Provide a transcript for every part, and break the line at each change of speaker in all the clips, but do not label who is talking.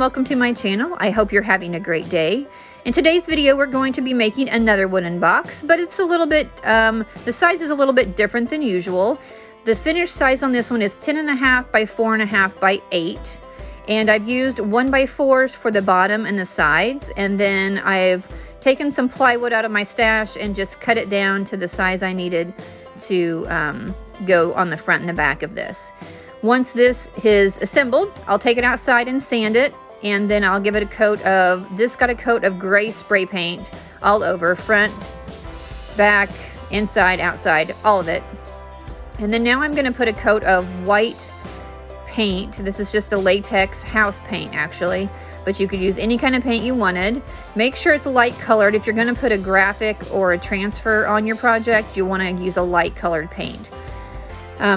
welcome to my channel. I hope you're having a great day. In today's video, we're going to be making another wooden box, but it's a little bit, the size is a little bit different than usual. The finished size on this one is 10.5 by 4.5 by 8. And I've used 1x4s for the bottom and the sides. And then I've taken some plywood out of my stash and just cut it down to the size I needed to go on the front and the back of this. Once this is assembled, I'll take it outside and sand it, and then I'll give it a coat of, this got a coat of gray spray paint all over, front, back, inside, outside, all of it. And then now I'm going to put a coat of white paint. This is just a latex house paint actually, but you could use any kind of paint you wanted. Make sure it's light colored. If you're going to put a graphic or a transfer on your project, you want to use a light colored paint.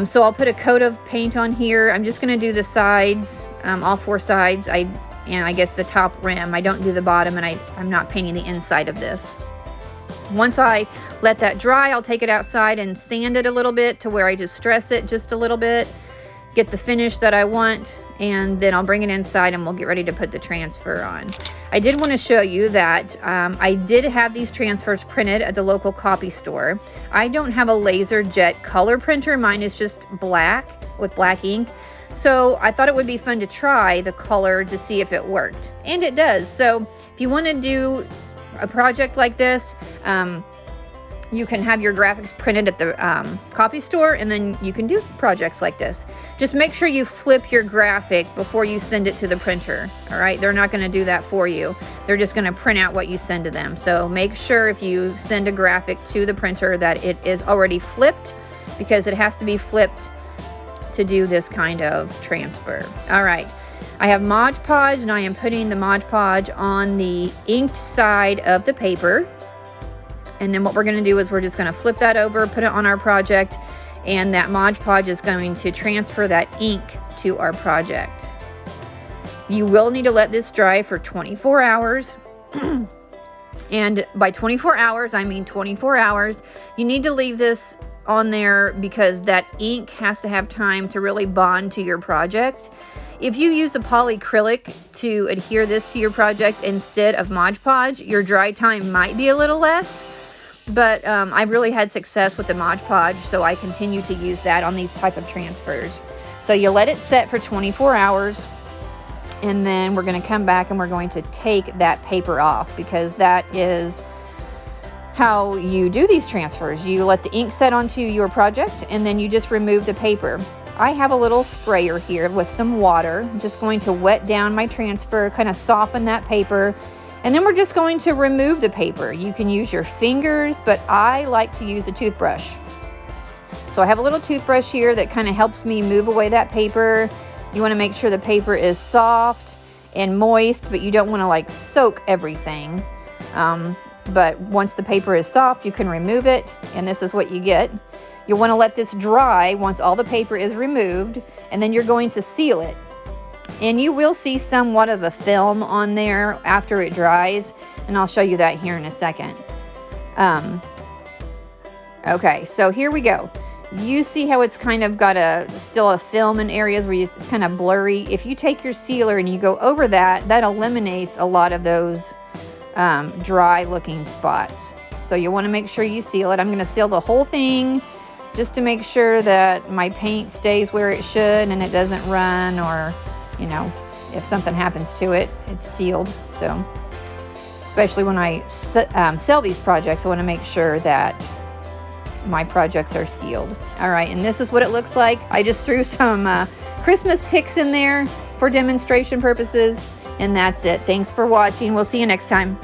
So I'll put a coat of paint on here. I'm just going to do the sides, all four sides, and I guess the top rim. I don't do the bottom, and I'm not painting the inside of this. Once I let that dry, I'll take it outside and sand it a little bit to where I just stress it just a little bit, get the finish that I want, and then I'll bring it inside and we'll get ready to put the transfer on. I did want to show you that I did have these transfers printed at the local copy store. I don't have a laser jet color printer. Mine is just black with black ink. So I thought it would be fun to try the color to see if it worked. And it does. So if you want to do a project like this, you can have your graphics printed at the copy store, and then you can do projects like this. Just make sure you flip your graphic before you send it to the printer. All right, they're not going to do that for you. They're just going to print out what you send to them. So make sure if you send a graphic to the printer that it is already flipped, because it has to be flipped to do this kind of transfer. All right, I have Mod Podge, and I am putting the Mod Podge on the inked side of the paper. And then what we're going to do is we're just going to flip that over, put it on our project, and that Mod Podge is going to transfer that ink to our project. You will need to let this dry for 24 hours. And by 24 hours, I mean 24 hours. You need to leave this on there because that ink has to have time to really bond to your project. If you use a polyacrylic to adhere this to your project instead of Mod Podge, your dry time might be a little less. But I've really had success with the Mod Podge, so I continue to use that on these type of transfers. So you let it set for 24 hours, and then we're going to come back and we're going to take that paper off, because that is how you do these transfers. You let the ink set onto your project, and then you just remove the paper. I have a little sprayer here with some water. I'm just going to wet down my transfer, kind of soften that paper. And then we're just going to remove the paper. You can use your fingers, but I like to use a toothbrush. So I have a little toothbrush here that kind of helps me move away that paper. You want to make sure the paper is soft and moist, but you don't want to like soak everything. But once the paper is soft, you can remove it, and this is what you get. You'll want to let this dry once all the paper is removed, and then you're going to seal it. And you will see somewhat of a film on there after it dries, and I'll show you that here in a second. Okay, so here we go. You see how it's kind of got still a film in areas where it's kind of blurry. If you take your sealer and you go over that, that eliminates a lot of those dry looking spots. So you want to make sure you seal it. I'm going to seal the whole thing just to make sure that my paint stays where it should and it doesn't run, or you know, if something happens to it, it's sealed. So especially when I sell these projects, I want to make sure that my projects are sealed. All right, and this is what it looks like. I just threw some Christmas pics in there for demonstration purposes, and that's it. Thanks for watching. We'll see you next time.